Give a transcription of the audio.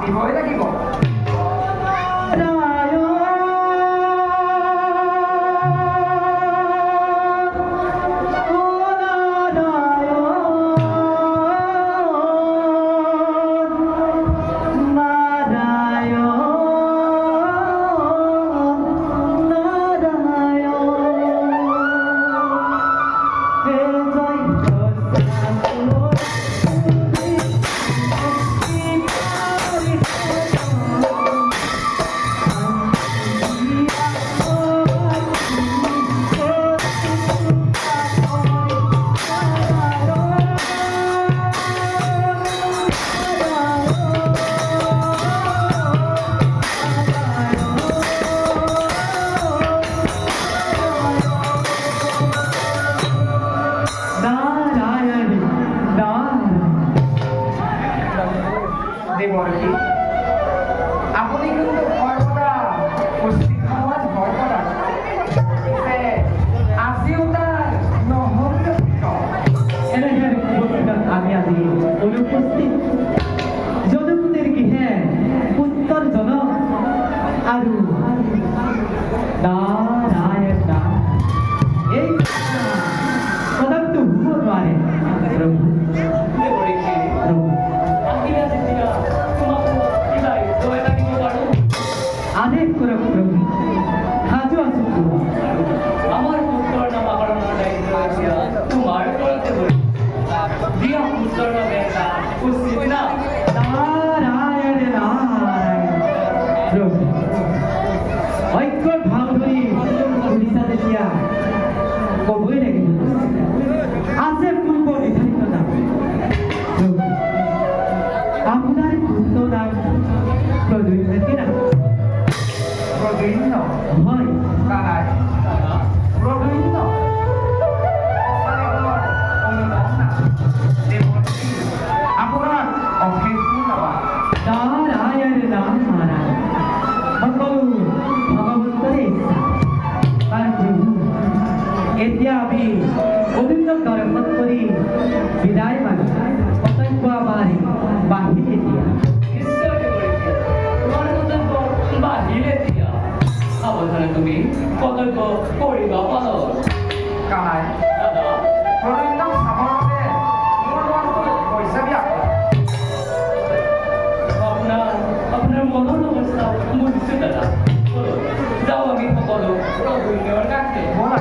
মাতিবই লাগিব। দেবরী, আপনি কিন্তু ভয় করা পুষ্টি খাওয়ার ভয় করা আজিও তার নহল আমি আজি অনুপস্থিত জনকুদের গৃহে উত্তর জন আৰু নাৰায়ণ এই পদাৰ্থ হুব নোৱাৰে প্ৰভু। আদেশ কৰক প্ৰভু, সাজু আছো আমাৰ পুত্ৰ নামাকৰণ তোমাৰ কৰতে বলি দিয়া পুত্ৰ নামে উপস্থিত না নাৰায়ণ নাৰায়ণ প্ৰভু। ঐক্যৰ ভাৱ ধৰি শুনিছা যেতিয়া ক'বই লাগিব আছে পূৰ্ব নিৰ্ধাৰিত নাম প্ৰভু। আপোনাৰ পুত্ৰ নাম প্ৰদ্যুম্ন নাম প্ৰদীন্ন হয়। কানাই প্ৰদীন্ন দেবৰী, আপোনাৰ অশেষ ধন্যবাদ। নাৰায়ণ নাৰায়ণ সকলো ভগৱন্তৰে ইচ্ছা। তাৰ প্ৰভু এতিয়া আমি অভিনন্দন দৰ্শন কৰি বিদায় মাগি কৰ্তব্য আমাৰ বাহিৰ এতিয়া ঈশ্বৰকে বলেছি তোমাৰ কৰ্তব্য বাহিৰে দিয়া সাবধানে তুমি কৰ্তব্য কৰিবা পালন। কানাই দাদা প্ৰদীন্ন সামৰণে মোৰ মনটো কৈছাবি আকৌ আপনার মনের অবস্থা বুঝছে দাদা। চলো যাও আমি সকলো প্রভু কাছে ব'লা